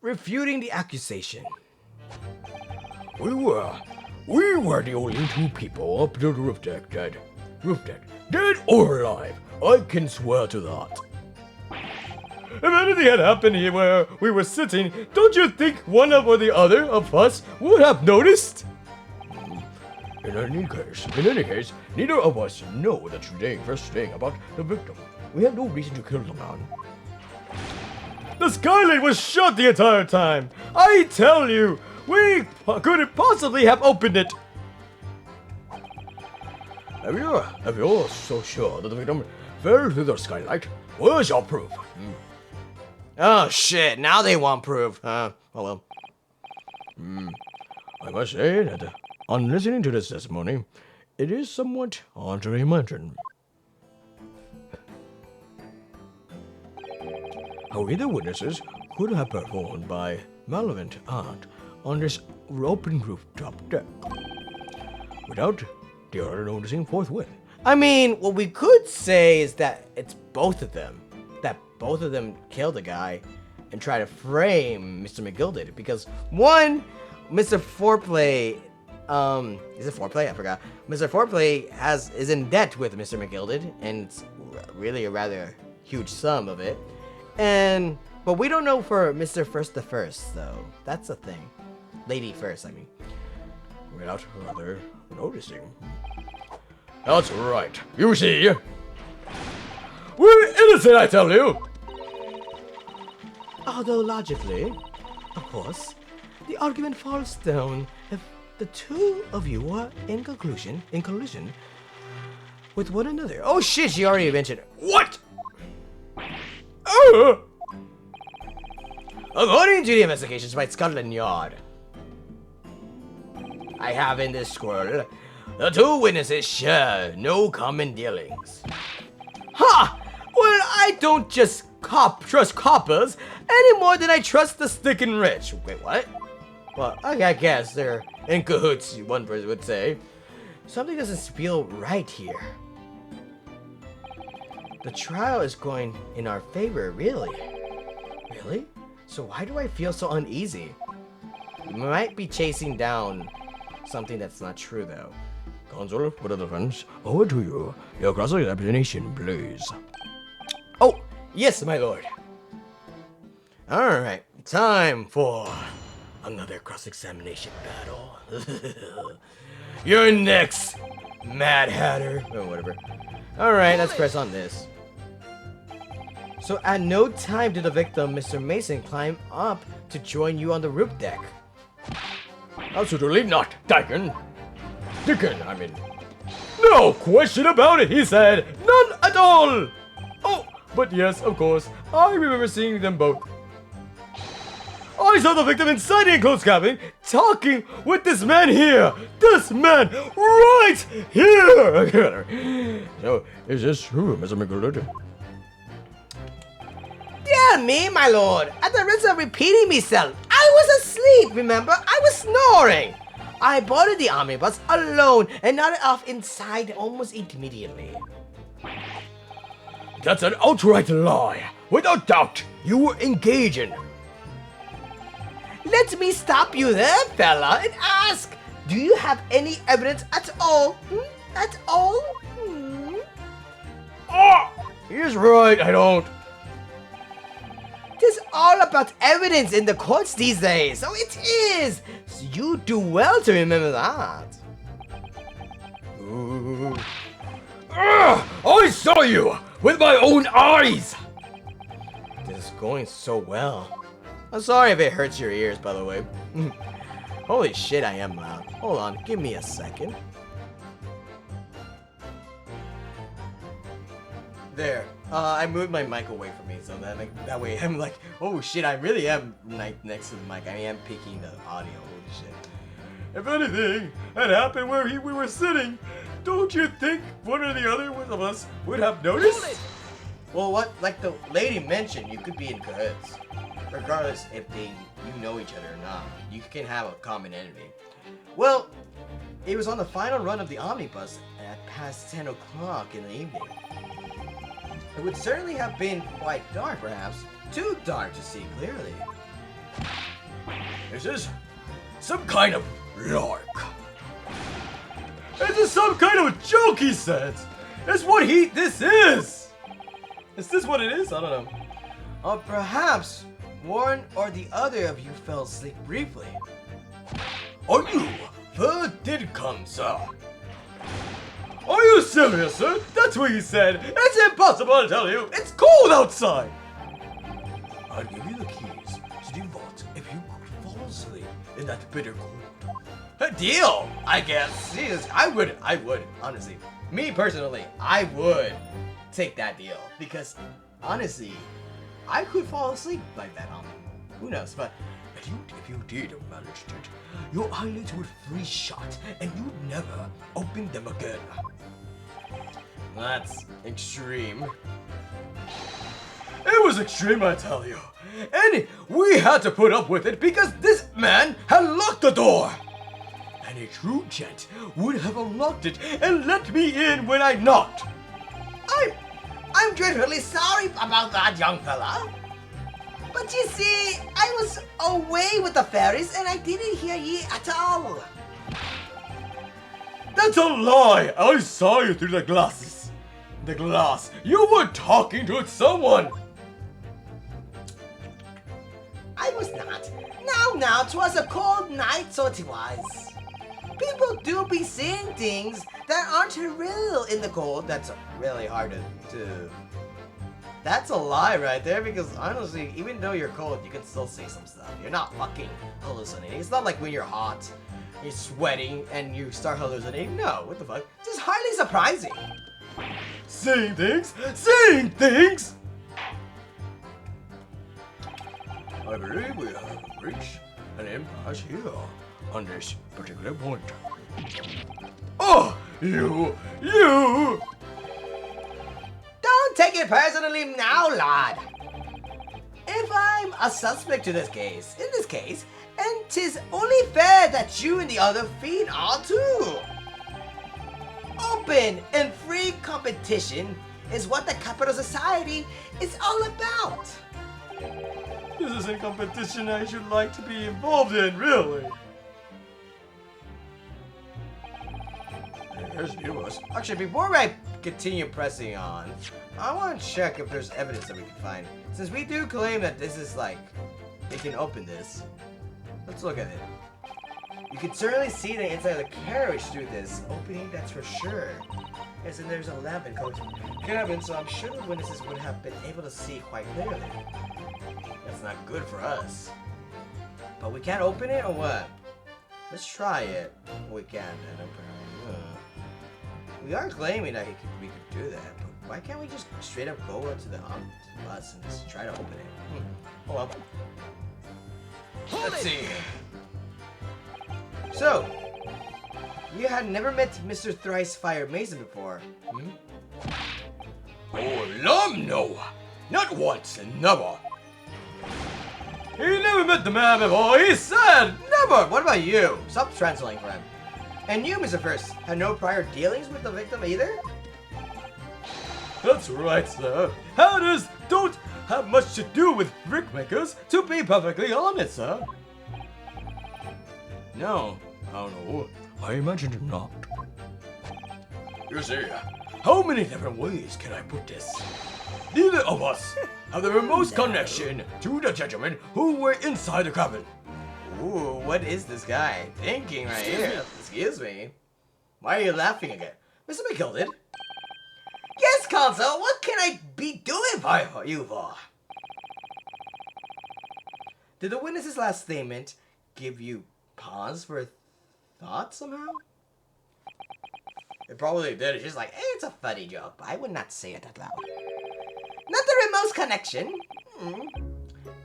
refuting the accusation. We were the only two people up the roof deck, dead or alive. I can swear to that. If anything had happened here where we were sitting, don't you think one or the other of us would have noticed? In any case, neither of us know the first thing about the victim. We have no reason to kill the man. The skylight was shut the entire time. I tell you, we couldn't possibly have opened it. If you're so sure that the victim fell through the skylight, where's your proof? Oh shit, now they want proof. Oh well. I must say that on listening to this testimony, it is somewhat hard to imagine how either witnesses could have performed by malevolent art on this open rooftop deck without the other noticing forthwith. I mean, what we could say is that it's both of them. That both of them killed a guy and try to frame Mr. McGilded. Because one, Mr. Fairplay, is it Fairplay? I forgot. Mr. Fairplay is in debt with Mr. McGilded, and it's really a rather huge sum of it. But we don't know for Mr. Furst the First, though. That's a thing. Lady First, I mean. Without rather noticing. That's right. You see, we're innocent, I tell you. Although logically, of course, the argument falls down if the two of you were in collusion with one another. Oh shit, she already mentioned it. What? According to the investigations by Scotland Yard, I have in this scroll, the two witnesses share no common dealings. Ha! Well, I don't just trust coppers any more than I trust the stickin' rich. Wait, what? Well, I guess they're in cahoots, one person would say. Something doesn't feel right here. The trial is going in our favor, really? Really? So why do I feel so uneasy? We might be chasing down something that's not true, though. Counsel for the defense, over to you. Your cross-examination, please. Oh, yes, my lord. Alright, time for another cross-examination battle. You're next, Mad Hatter. Oh, whatever. Alright, let's press on this. So at no time did the victim, Mr. Mason, climb up to join you on the roof deck. Absolutely not, Dickon, I mean. No question about it, he said. None at all. Oh, but yes, of course, I remember seeing them both. I saw the victim inside the enclosed cabin talking with this man here. This man right here. So, is this true, Mr. McGilded? Yeah, me, my lord. At the risk of repeating myself, I was asleep, remember? I was snoring. I boarded the omnibus alone and nodded off inside almost immediately. That's an outright lie. Without doubt, you were engaging. Let me stop you there, fella, and ask, do you have any evidence at all? At all? Oh, he's right, I don't. It's all about evidence in the courts these days, so it is. So you do well to remember that. I saw you with my own eyes. This is going so well. I'm sorry if it hurts your ears, by the way. Holy shit, I am loud. Hold on, give me a second. There. I moved my mic away from me, so that way I'm like, oh shit, I really am next to the mic. I am picking the audio. Holy shit. If anything had happened where we were sitting, don't you think one or the other of us would have noticed? Well, like the lady mentioned, you could be in cahoots. Regardless if you know each other or not. You can have a common enemy. Well, it was on the final run of the omnibus at past 10 o'clock in the evening. It would certainly have been quite dark, perhaps. Too dark to see clearly. This is some kind of lark. This is some kind of a joke, he said. That's what this is. Is this what it is? I don't know. Or perhaps one or the other of you fell asleep briefly. Are you? Furst did come, sir. Are you serious, sir? That's what he said. It's impossible to tell you. It's cold outside. I'll give you the keys to the vault if you could fall asleep in that bitter cold. A deal, I guess. Jesus, I would, honestly. Me personally, I would take that deal because, honestly, I could fall asleep like that. Who knows? But If you did manage it, your eyelids would freeze shut and you'd never open them again. that's extreme. It was extreme, I tell you. And we had to put up with it because this man had locked the door. And a true gent would have unlocked it and let me in when I knocked. I'm dreadfully sorry about that, young fella. But you see, I was away with the fairies and I didn't hear ye at all. That's a lie! I saw you through the glasses. The glass. You were talking to someone. I was not. Now, 'twas a cold night, so it was. People do be seeing things that aren't real in the cold. That's really hard to. That's a lie right there, because honestly, even though you're cold, you can still see some stuff. You're not fucking hallucinating. It's not like when you're hot, you're sweating, and you start hallucinating. No, what the fuck? Just highly surprising. Seeing things? Seeing things! I believe we have reached an impasse here on this particular point. Oh, you! Don't take it personally now, lad. If I'm a suspect in this case, and 'tis only fair that you and the other fiend are too. Open and free competition is what the capital society is all about. This isn't competition I should like to be involved in, really. Here's yours. Actually, before I continue pressing on, I want to check if there's evidence that we can find. Since we do claim that this is like, they can open this. Let's look at it. You can certainly see the inside of the carriage through this opening, that's for sure. Yes, and there's a lamp in Coach's cabin, so I'm sure the witnesses would have been able to see quite clearly. That's not good for us. But we can't open it, or what? Let's try it. We can, then. We are claiming that we could do that, but why can't we just straight up go to the bus and just try to open it? Hold up. Let's see. So, you had never met Mr. Thrice Fire Mason before. Oh, lum, no. Not once and never. He never met the man before, he said! Never! What about you? Stop translating for him. And you, Mr. Furst, had no prior dealings with the victim either? That's right, sir. Hatters don't have much to do with brickmakers, to be perfectly honest, sir. No. I don't know. I imagine not. You see, how many different ways can I put this? Neither of us have the remote connection to the gentlemen who were inside the cabin. Ooh, what is this guy thinking right here? Excuse me. Why are you laughing again? Mr. McGilded? Yes, Consul, what can I be doing for you for? Did the witness's last statement give you pause for thought somehow? It probably did. It's just like, hey, it's a funny joke, but I would not say it out loud. Not the remote connection.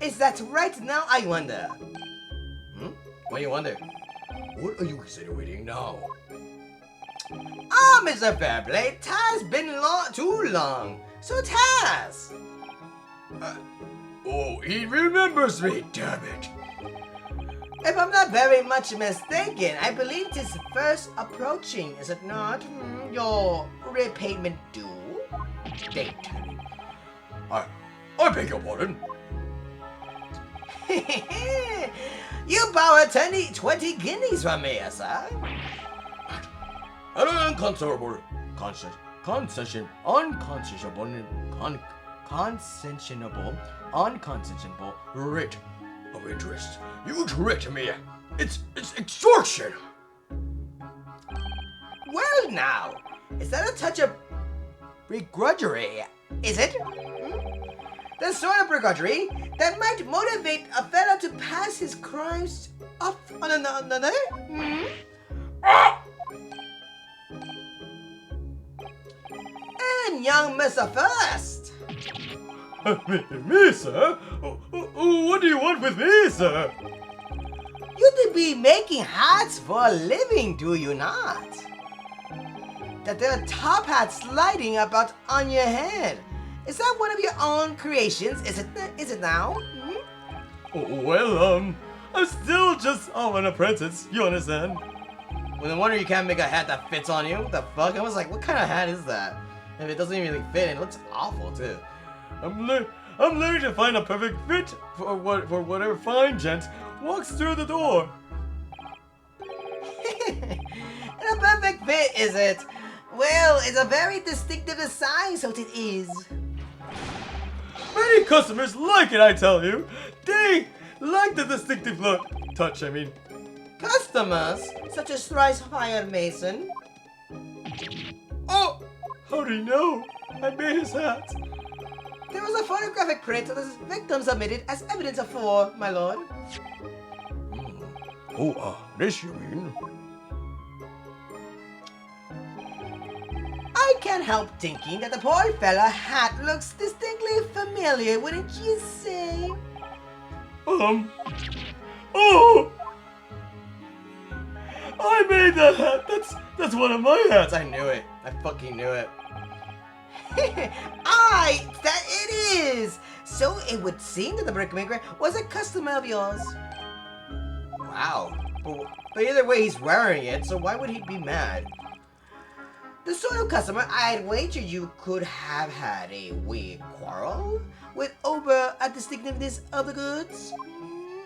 Is that right now, I wonder? What do you wonder? What are you insinuating now? Ah, Mr. Fairplay, it has been too long. So it has. Oh, he remembers me, damn it. If I'm not very much mistaken, I believe it is first approaching, is it not? Your repayment due date. I beg your pardon. You borrowed 20 guineas from me, sir. An unconscionable, unconscionable rate of interest. You tricked me. It's extortion. Well now, is that a touch of begrudgery, is it? The sort of begrudgery that might motivate a fella to pass his crimes off on another? And young Mr. Furst. Me, sir? What do you want with me, sir? You to be making hats for a living, do you not? That there are top hats sliding about on your head. Is that one of your own creations? Is it now? Well, I'm still just an apprentice, you understand? Well, no wonder you can't make a hat that fits on you. What the fuck? I was like, what kind of hat is that? And it doesn't even really fit, it looks awful too. I'm learning to find a perfect fit for whatever fine gent walks through the door. And a perfect fit, is it? Well, it's a very distinctive design, so it is. Many customers like it, I tell you. They like the distinctive look. Touch, I mean. Customers, such as Thrice Fire Mason. Oh! How do you know? I made his hat. There was a photographic print of the victim submitted as evidence for, my lord. This you mean? I can't help thinking that the poor fella hat looks distinctly familiar, wouldn't you say? Oh! I made that hat. That's one of my hats. I knew it. I fucking knew it. That it is! So it would seem that the brickmaker was a customer of yours. Wow. But either way, he's wearing it, so why would he be mad? The sort of customer I'd wager you could have had a wee quarrel with over a distinctiveness of the goods.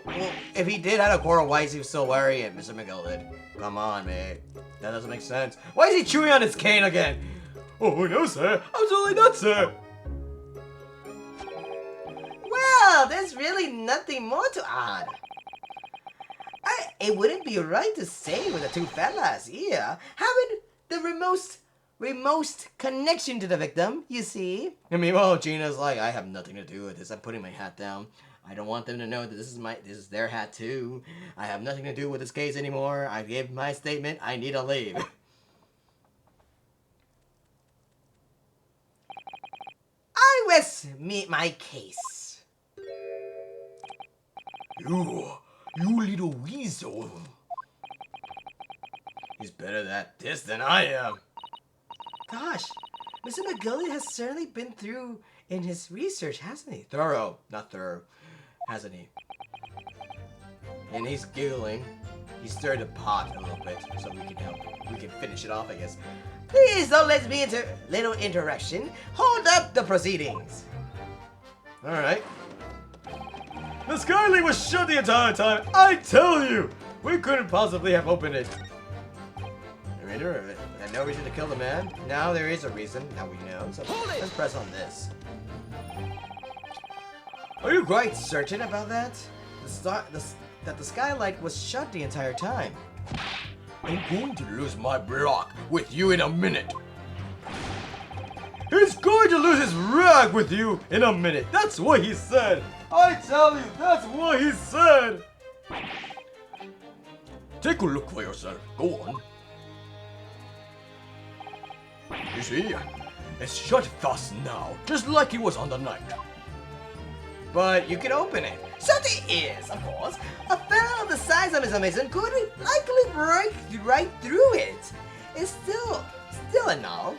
Well, if he did have a quarrel, why is he still wearing it, Mr. McGilded? Come on, mate. That doesn't make sense. Why is he chewing on his cane again? Oh, no, sir. Absolutely not, sir. Well, there's really nothing more to add. It wouldn't be right to say with the two fellas here having the remote connection to the victim, you see. I mean, well, Gina's like, I have nothing to do with this. I'm putting my hat down. I don't want them to know that this is their hat too. I have nothing to do with this case anymore. I gave my statement. I need to leave. I rest my case. You little weasel. He's better at this than I am. Gosh, Mr. McGilly has certainly been through in his research, hasn't he? Not thorough, hasn't he? And he's giggling. He stirred the pot a little bit so we can help. We can finish it off, I guess. Please don't let me little interruption. Hold up the proceedings. All right. The Skylight was shut the entire time. I tell you, we couldn't possibly have opened it. I mean, there had no reason to kill the man. Now there is a reason. Now we know. So let's press on this. Are you quite certain about that? That the Skylight was shut the entire time. I'm going to lose my block with you in a minute. He's going to lose his rag with you in a minute. That's what he said. I tell you, that's what he said. Take a look for yourself. Go on. You see, it's shut fast now, just like it was on the night. But you can open it. So there is, of course, a fellow of the size of Mr. Mason could likely break right through it. It's still a null.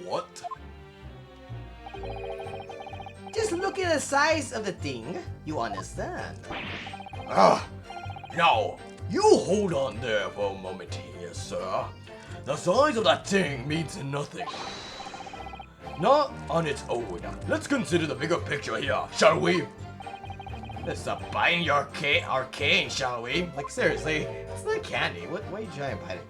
What? Just look at the size of the thing, you understand. Now, you hold on there for a moment here, sir. The size of that thing means nothing. Not on its own. Let's consider the bigger picture here, shall we? Let's stop biting your arcane, shall we? Like, seriously, it's not candy. Why are you trying to bite it?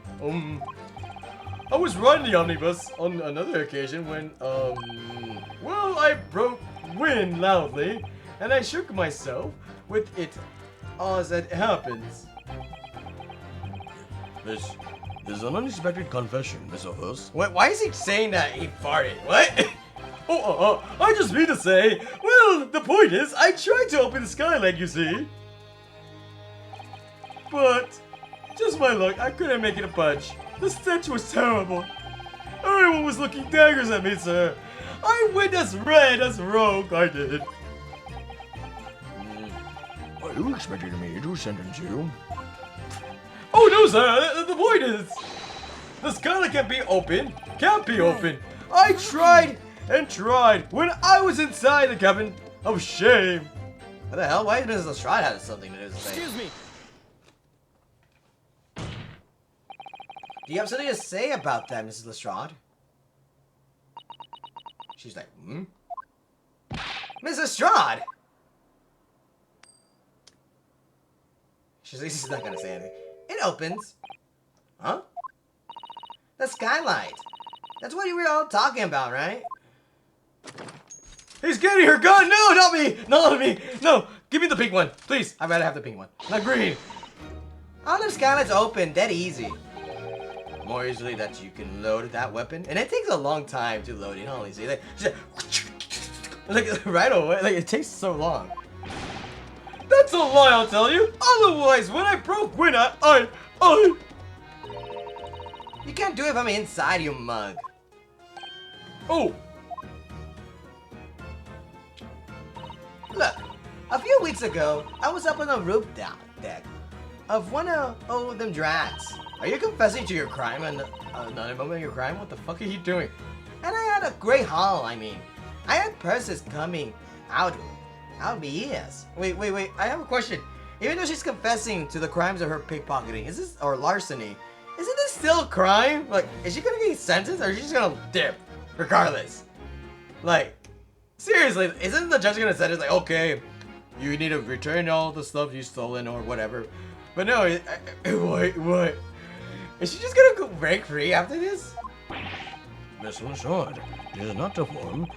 I was riding the omnibus on another occasion when, well, I broke wind loudly, and I shook myself with it as it happens. This is an unexpected confession, Mr. Furst. Why is he saying that he farted? What? I just mean to say, well, the point is, I tried to open the skylight, you see. But, just my luck, I couldn't make it a punch. The stench was terrible. Everyone was looking daggers at me, sir. I went as red as rogue, I did. Are you expecting me to sentence you? Oh no, sir, the point is, the skylight can't be open. Can't be open. I tried and tried when I was inside the cabin of shame. What the hell? Why does Lestrade have something to do with this thing? Excuse me. Do you have something to say about that, Mrs. Lestrade? She's like, Mrs. Lestrade! She's not gonna say anything. It opens. Huh? The skylight. That's what you were all talking about, right? He's getting her gun. No, not me. Not me. No, give me the pink one, please. I'd rather have the pink one. Not green. All the skylights open dead easy. More easily that you can load that weapon. And it takes a long time to load it, honestly. Like right away. Like, it takes so long. That's a lie, I'll tell you. Otherwise, when I broke wind, I... You can't do it from inside, you mug. Oh. Look, a few weeks ago, I was up on the roof deck of one of them drats. Are you confessing to your crime and another moment of your crime? What the fuck are you doing? And I had a great haul, I mean. I had purses coming out of my ears. Wait, I have a question. Even though she's confessing to the crimes of her pickpocketing, or larceny, isn't this still a crime? Like, is she gonna get sentenced or is she just gonna dip? Regardless. Like, seriously, isn't the judge gonna sentence like, okay, you need to return all the stuff you stolen or whatever? But no, what? Is she just gonna go break free after this? Mr. Lestrade, it is not the form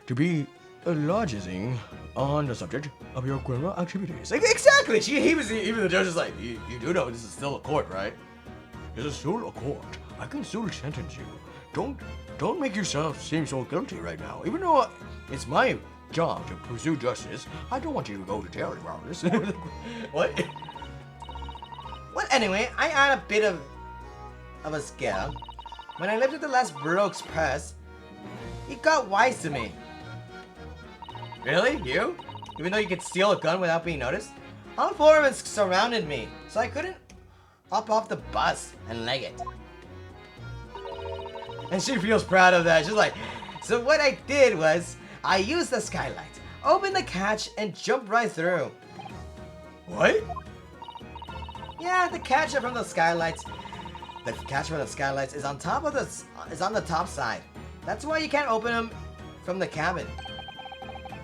to be lodging on the subject of your criminal activities. Like, exactly! Even the judge is like, you do know this is still a court, right? This is still a court. I can still sentence you. Don't make yourself seem so guilty right now. Even though it's my job to pursue justice, I don't want you to go to jail around this. What? Well, anyway, I had a bit of a scare. When I lifted the last Brooks purse, he got wise to me. Really? You? Even though you could steal a gun without being noticed? All four of us surrounded me, so I couldn't hop off the bus and leg it. And she feels proud of that. She's like, so what I did was, I used the skylight, opened the catch, and jumped right through. What? Yeah, the catch from the skylights. The catch from the skylights is on top of is on the top side. That's why you can't open them from the cabin.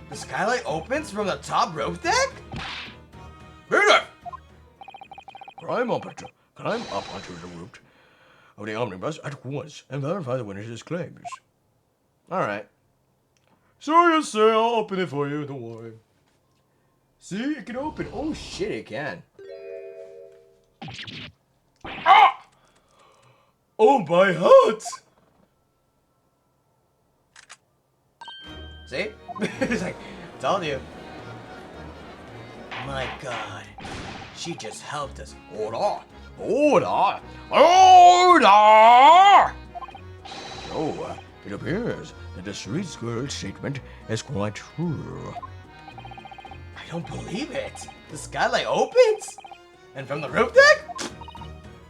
The skylight opens from the top roof deck? Peter! Climb up onto the roof of the omnibus at once and verify the witness's claims. Alright. Sorry, yes, sir. I'll open it for you. Don't worry. See, it can open. Oh shit, it can. Ah! Oh my heart! See? It's like, told you. My god. She just helped us. Order! Order! Order! So, it appears that the street girl's statement is quite true. I don't believe it. The skylight opens? And from the roof deck?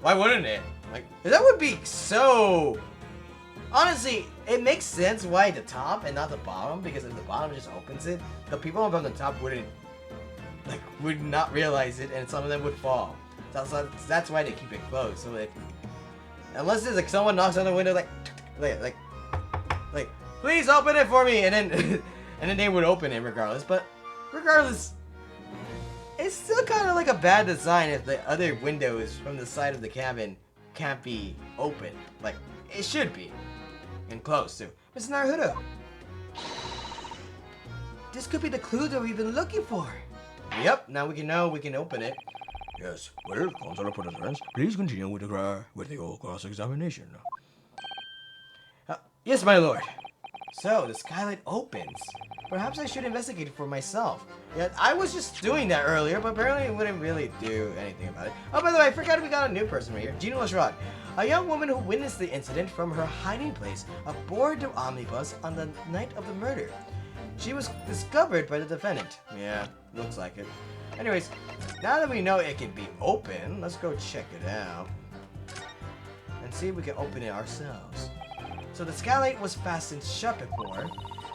Why wouldn't it? Like, that would be so... Honestly, it makes sense why the top and not the bottom, because if the bottom just opens it, the people from the top would not realize it, and some of them would fall. So that's why they keep it closed. So if, unless there's like someone knocks on the window like, please open it for me, and then and then they would open it regardless. But regardless, It's still kind of like a bad design if the other windows from the side of the cabin can't be open. Like, it should be. And closed, too. Mr. Naruto. This could be the clue that we've been looking for. Yep, now we can open it. Yes, well, consular participants, please continue with the cross-examination. Yes, my lord. So, the skylight opens. Perhaps I should investigate it for myself. Yeah, I was just doing that earlier, but apparently it wouldn't really do anything about it. Oh, by the way, I forgot we got a new person right here. Gina Lestrade, a young woman who witnessed the incident from her hiding place aboard the omnibus on the night of the murder. She was discovered by the defendant. Yeah, looks like it. Anyways, now that we know it can be open, let's go check it out. And see if we can open it ourselves. So the skylight was fastened shut before,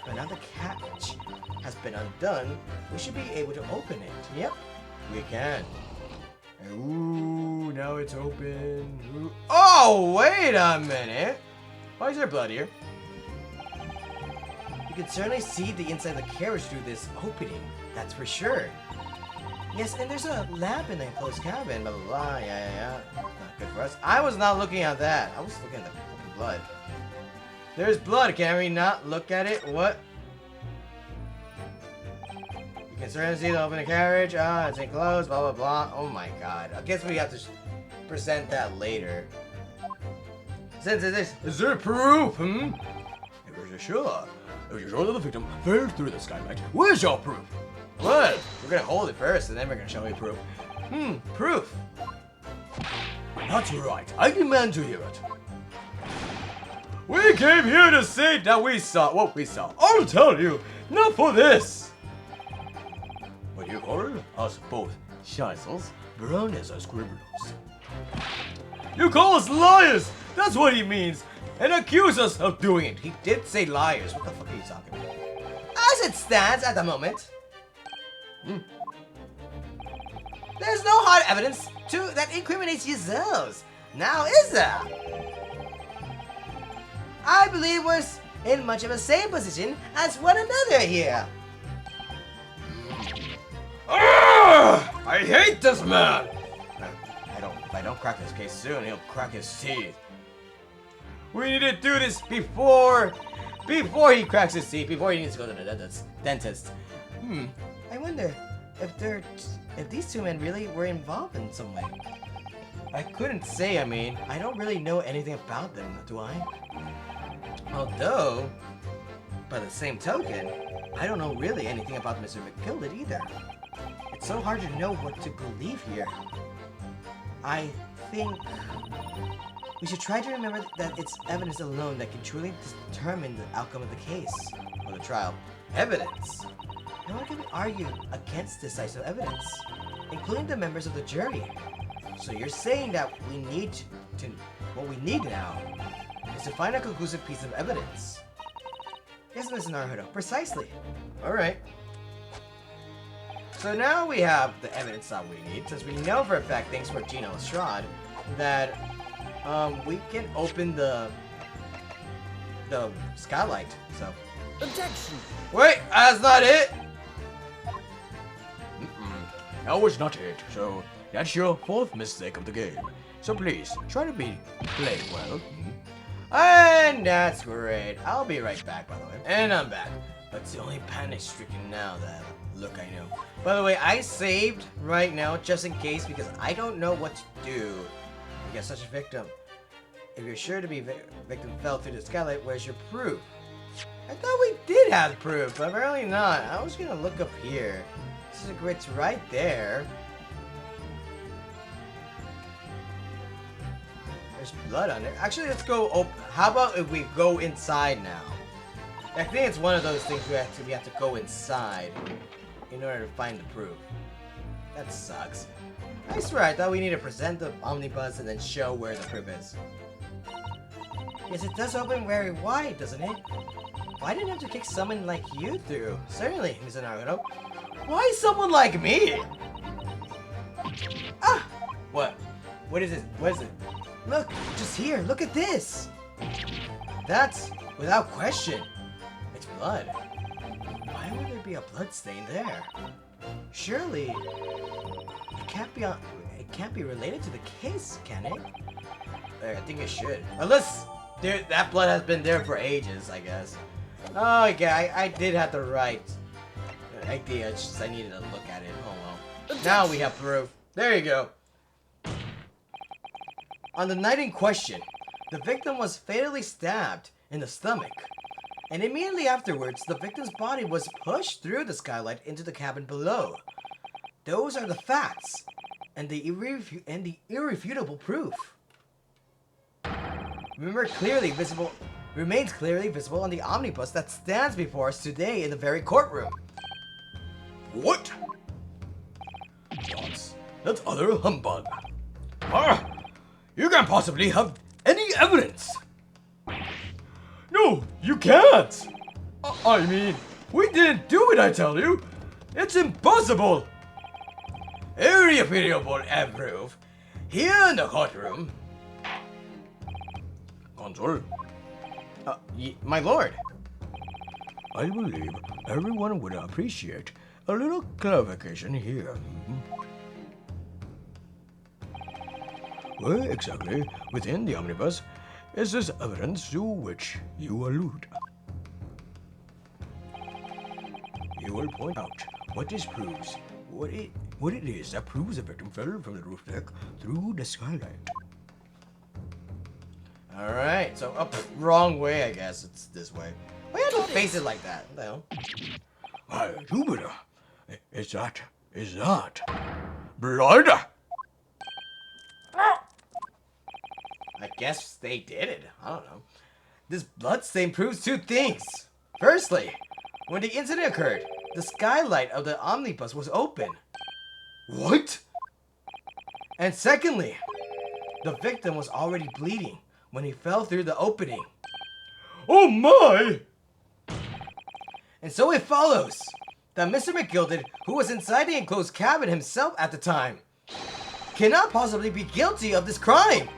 but now the catch has been undone. We should be able to open it. Yep, we can. Ooh, now it's open. Ooh. Oh, wait a minute. Why is there blood here? You can certainly see the inside of the carriage through this opening. That's for sure. Yes, and there's a lamp in the enclosed cabin. Blah, blah, blah. Yeah. Not good for us. I was not looking at that. I was looking at the blood. There's blood. Can we not look at it? What? You can certainly see the open carriage. Ah, it's enclosed. Blah, blah, blah. Oh my god. I guess we have to present that later. Since it is there proof? If you're sure that the victim fell through the skylight, where's your proof? What? We're gonna hold it first, and then we're gonna show you proof. Proof. That's right. I demand to hear it. We came here to say that we saw what we saw. I'll tell you, not for this. But you call us both scheizels, browners or scribblers. You call us liars. That's what he means. And accuse us of doing it. He did say liars. What the fuck are you talking about? As it stands at the moment, there's no hard evidence that incriminates yourselves. Now, is there? I believe we're in much of the same position as one another here. I hate this man! If I don't crack this case soon, he'll crack his teeth. We need to do this before he cracks his teeth, before he needs to go to the dentist. I wonder if these two men really were involved in some way. I couldn't say, I mean, I don't really know anything about them, do I? Although, by the same token, I don't know really anything about Mr. McGildet either. It's so hard to know what to believe here. I think we should try to remember that it's evidence alone that can truly determine the outcome of the case or the trial. Evidence? Now how can we argue against decisive evidence, including the members of the jury? So you're saying that what we need now is to find a conclusive piece of evidence. Yes, Mr. Naruto, precisely. Alright. So now we have the evidence that we need, since we know for a fact, thanks for Gina Lestrade, that we can open the skylight. So Objection! wait, that's not it. That was not it, so that's your fourth mistake of the game. So please, try to play well. And that's great. I'll be right back, by the way. And I'm back. But it's only panic-stricken now that look I know. By the way, I saved right now just in case because I don't know what to do to get such a victim. If you're sure to be victim fell through the skylight, where's your proof? I thought we did have proof, but apparently not. I was gonna look up here. This is it's right there. There's blood on it. Actually, let's go. How about if we go inside now? I think it's one of those things we have to go inside in order to find the proof. That sucks. I swear, I thought we need to present the omnibus and then show where the proof is. Yes, it does open very wide, doesn't it? Why didn't I have to kick someone like you through? Certainly, Mr. Naruto. Why someone like me? Ah! What? What is it? What is it? Look, just here. Look at this. That's without question. It's blood. Why would there be a blood stain there? Surely, It can't be related to the case, can it? I think it should. Unless that blood has been there for ages, I guess. Oh, yeah, I did have the right idea. It's just I needed to look at it. Oh well. Now we have proof. There you go. On the night in question, the victim was fatally stabbed in the stomach. And immediately afterwards, the victim's body was pushed through the skylight into the cabin below. Those are the facts, and the irrefutable proof. Remains clearly visible on the omnibus that stands before us today in the very courtroom. What? That's utter humbug. Ah, you can't possibly have any evidence. No, you can't! I mean, we didn't do it, I tell you! It's impossible! Irrefutable proof. Here in the courtroom. Consul, My lord. I believe everyone would appreciate a little clarification here. Where exactly within the omnibus is this evidence to which you allude? You will point out what this proves, what it is that proves the victim fell from the roof deck through the skylight. Alright, so wrong way, I guess. It's this way. Why you have to face it like that? What the hell? Why, Jupiter, is that blood? I guess they did it. I don't know. This blood stain proves two things. Firstly, when the incident occurred, the skylight of the omnibus was open. What? And secondly, the victim was already bleeding when he fell through the opening. Oh my! And so it follows that Mr. McGilded, who was inside the enclosed cabin himself at the time, cannot possibly be guilty of this crime.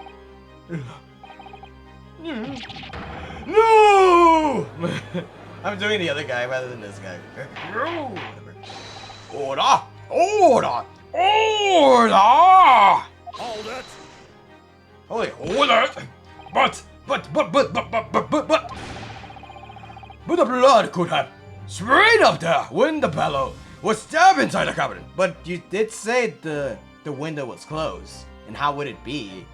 No! I'm doing the other guy rather than this guy. Order! Order! Order! Hold it! Holy, Hold it! But the blood could have sprayed up there when the fellow was stabbed inside the cabin. but you did say the window was closed, and how would it be?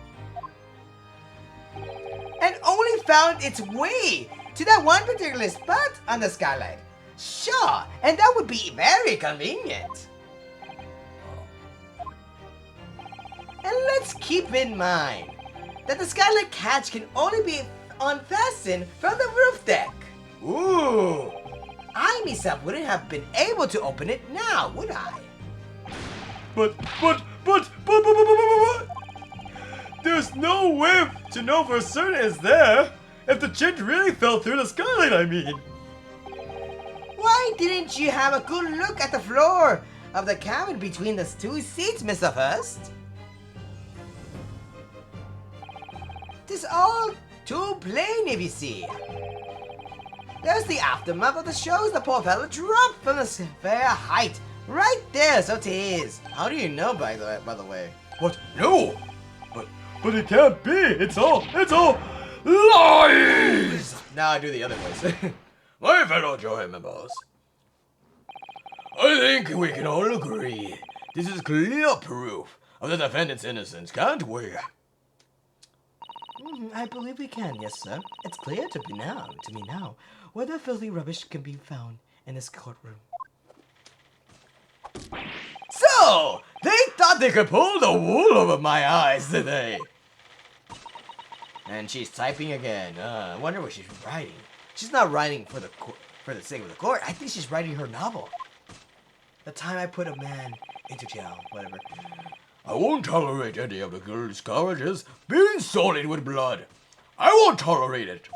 And only found its way to that one particular spot on the skylight. Sure, and that would be very convenient. And let's keep in mind that the skylight catch can only be unfastened from the roof deck. Ooh! I myself wouldn't have been able to open it now, would I? But, there's no way to know for certain it's there. If the change really fell through the skylight, I mean. Why didn't you have a good look at the floor of the cabin between the two seats, Mr. Furst? This all too plain if you see. There's the aftermath of the shows the poor fella dropped from the fair height. Right there, so 'tis. How do you know, by the way? What? No! But it can't be. It's all lies. Now I do the other voice. My fellow jury members, I think we can all agree this is clear proof of the defendant's innocence, can't we? I believe we can, yes, sir. It's clear to me now, whether filthy rubbish can be found in this courtroom. So, they thought they could pull the wool over my eyes, did they? And she's typing again. I wonder what she's writing. She's not writing for the sake of the court. I think she's writing her novel. The time I put a man into jail, whatever. I won't tolerate any of the girls' carriages being sullied with blood. I won't tolerate it.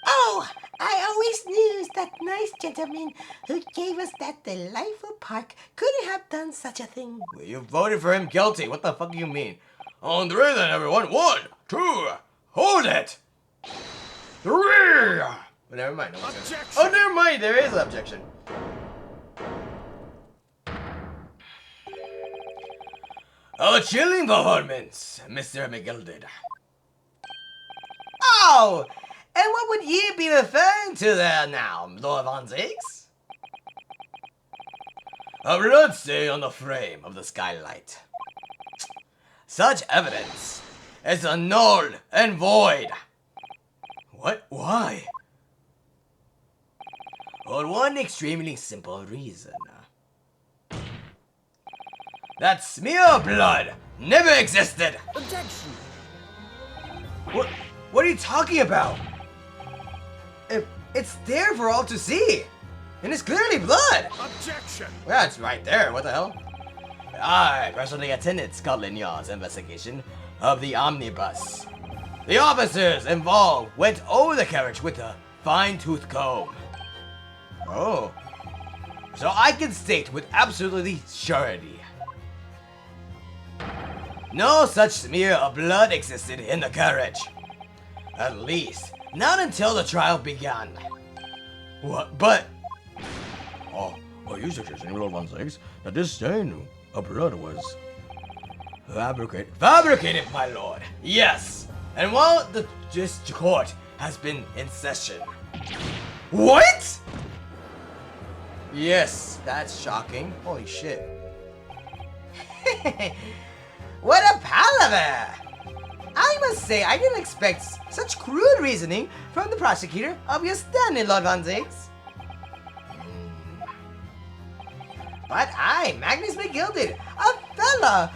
Oh, I always knew that nice gentleman who gave us that delightful park couldn't have done such a thing. Well, you voted for him guilty. What the fuck do you mean? On three then, everyone. 1, 2, hold it. 3. Well, never mind. No Objection. Oh, never mind. There is an objection. A chilling performance, Mr. McGilded. Oh, and what would ye be referring to there now, Lord Von Ziggs? A blood stain on the frame of the skylight. Such evidence is null and void. What? Why? For one extremely simple reason. That smear of blood never existed. Objection. What are you talking about? It's there for all to see. And it's clearly blood. Objection. Yeah, it's right there. What the hell? I personally attended Scotland Yard's investigation of the omnibus. The officers involved went over the carriage with a fine-tooth comb. Oh. So I can state with absolutely surety. No such smear of blood existed in the carriage. At least, not until the trial began. What? But... Are you suggesting, Lord Von Ziggs, that this stain of blood was... Fabricated? Fabricated, my lord. Yes. And while this court has been in session. What?! Yes, that's shocking. Holy shit. What a palaver! I must say, I didn't expect such crude reasoning from the prosecutor of your standing, Lord Von Ziggs. But I, Magnus McGilded, a fella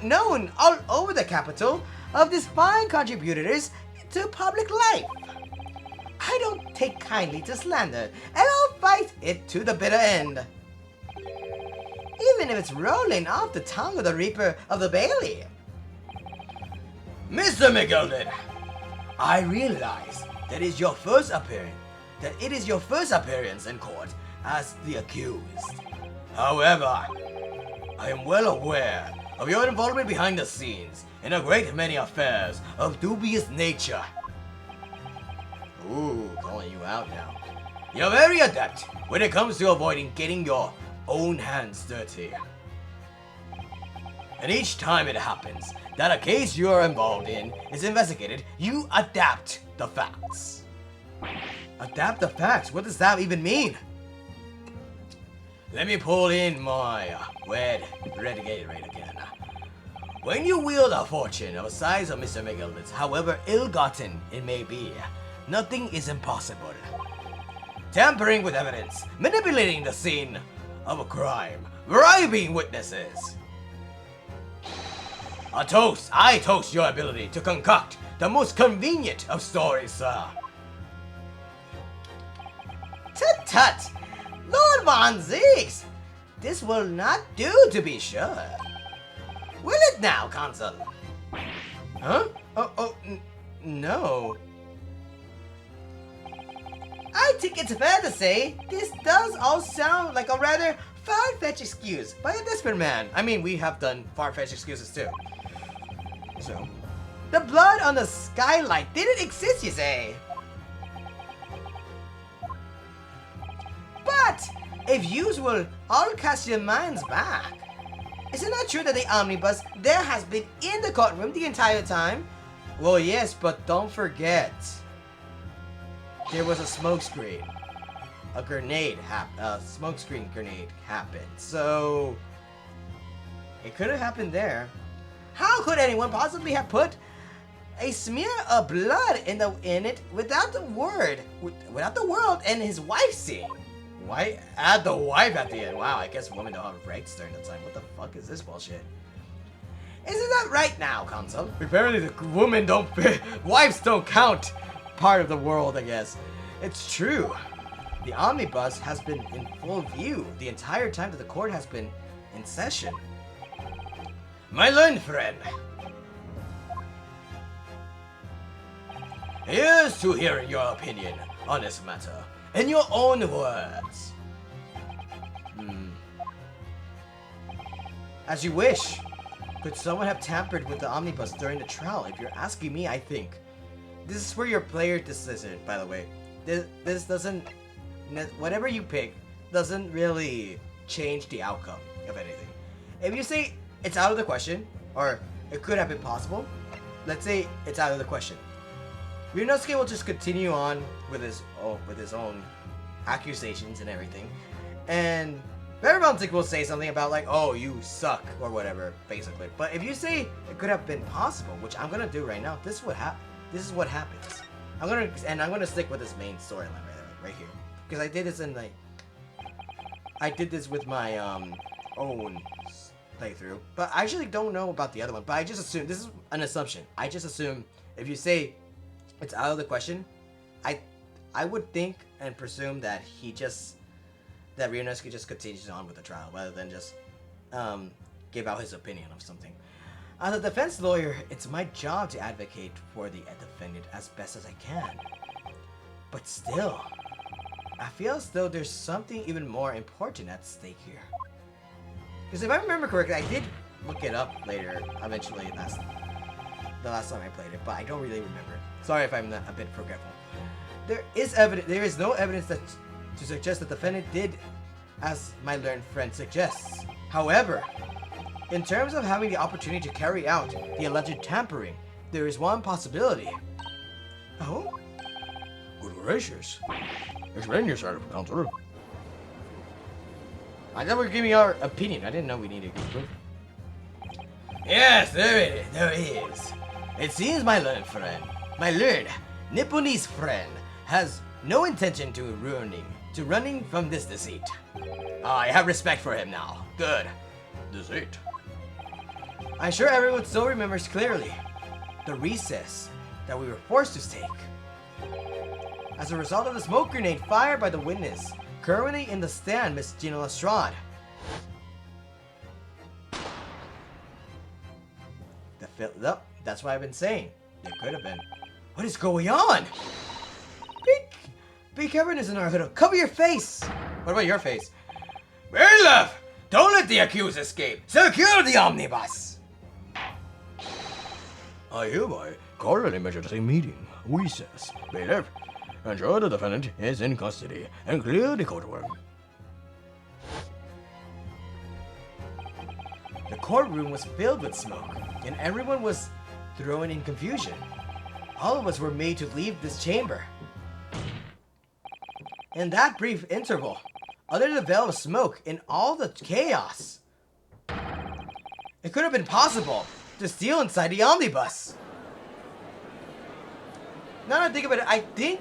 known all over the capital of these fine contributors to public life. I don't take kindly to slander, and I'll fight it to the bitter end. Even if it's rolling off the tongue of the Reaper of the Bailey. Mr. McGilded, I realize that it is your first appearance in court as the accused. However, I am well aware of your involvement behind the scenes in a great many affairs of dubious nature. Ooh, calling you out now. You're very adept when it comes to avoiding getting your own hands dirty. And each time it happens that a case you are involved in is investigated, you adapt the facts. Adapt the facts? What does that even mean? Let me pull in my red Gatorade again. When you wield a fortune of the size of Mr. McGilded's, however ill-gotten it may be, nothing is impossible. Tampering with evidence, manipulating the scene of a crime, bribing witnesses. I toast your ability to concoct the most convenient of stories, sir. Tut-tut! Lord Von Ziggs! This will not do, to be sure. Will it now, Consul? Huh? No. I think it's fair to say this does all sound like a rather far-fetched excuse by a desperate man. I mean, we have done far-fetched excuses too. So, the blood on the skylight didn't exist, you say? But if yous will all cast your minds back, isn't that true that the omnibus there has been in the courtroom the entire time? well, yes, but don't forget, there was a smoke screen. A smoke screen grenade happened. So, it could have happened there. How could anyone possibly have put a smear of blood in it without the world and his wife seeing? Why add the wife at the end? Wow, I guess women don't have rights during the time. What the fuck is this bullshit? Isn't that right now, Consul? Apparently the wives don't count part of the world, I guess. It's true. The omnibus has been in full view the entire time that the court has been in session. My learned friend, here's to hearing your opinion on this matter in your own words. As you wish. Could someone have tampered with the omnibus during the trial? If you're asking me, I think. This is for your player decision, by the way. This doesn't... Whatever you pick doesn't really change the outcome of anything. If you say it's out of the question, or it could have been possible. Let's say it's out of the question. Ryunosuke will just continue on with his own accusations and everything, and Verimontic will say something about like, "Oh, you suck" or whatever, basically. But if you say it could have been possible, which I'm gonna do right now, this is what happens. I'm gonna stick with this main storyline right here, because I did this with my own playthrough, but I actually don't know about the other one. But I just assume this is an assumption. I just assume if you say it's out of the question, I would think and presume that Ryunosuke just continues on with the trial rather than just give out his opinion of something. As a defense lawyer, it's my job to advocate for the defendant as best as I can. But still, I feel as though there's something even more important at stake here. Because if I remember correctly, I did look it up later, eventually, the last time I played it, but I don't really remember. Sorry if I'm a bit forgetful. There is no evidence to suggest that the defendant did as my learned friend suggests. However, in terms of having the opportunity to carry out the alleged tampering, there is one possibility. Oh? Good gracious. Explain yourself, counselor. I thought we were giving our opinion. I didn't know we needed to give proof. Yes, there is. It seems my learned Nipponese friend, has no intention to running from this deceit. I have respect for him now. Good. Deceit. I'm sure everyone still remembers clearly the recess that we were forced to take. As a result of the smoke grenade fired by the witness, currently in the stand, Miss Gina Lestrade. That's what I've been saying. It could have been. What is going on? Be careful in our hood. Cover your face. What about your face? Bailiff! Don't let the accused escape. Secure the omnibus. I hereby call an emergency meeting. Recess. Bailiff, ensure the defendant is in custody and clear the courtroom. The courtroom was filled with smoke, and everyone was thrown in confusion. All of us were made to leave this chamber. In that brief interval, under the veil of smoke and all the chaos, it could have been possible to steal inside the omnibus. Now that I think about it, I think,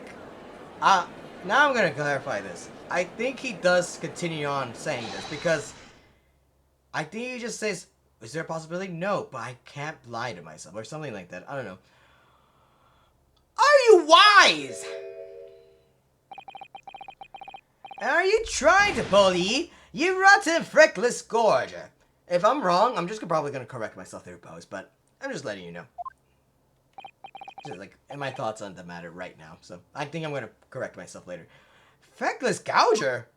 now I'm gonna clarify this. I think he does continue on saying this, because I think he just says, is there a possibility? No, but I can't lie to myself, or something like that. I don't know. Are you wise? Are you trying to bully, you rotten, freckless gorge? If I'm wrong, I'm just probably gonna correct myself through post, but I'm just letting you know. Just like, and my thoughts on the matter right now, so I think I'm gonna correct myself later. Feckless gouger?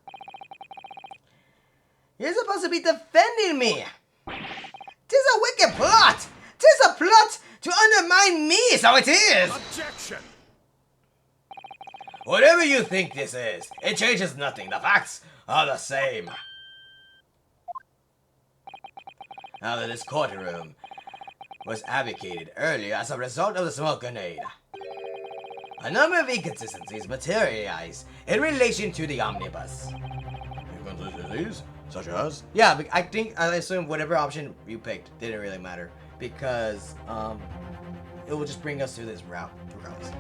You're supposed to be defending me! 'Tis a wicked plot! 'Tis a plot to undermine me, so it is! Objection! Whatever you think this is, it changes nothing. The facts are the same. Now that this courtroom was advocated earlier as a result of the smoke grenade, a number of inconsistencies materialized in relation to the omnibus. Inconsistencies? Such as? Yeah, I assume whatever option you picked didn't really matter, because it will just bring us to this route regardless.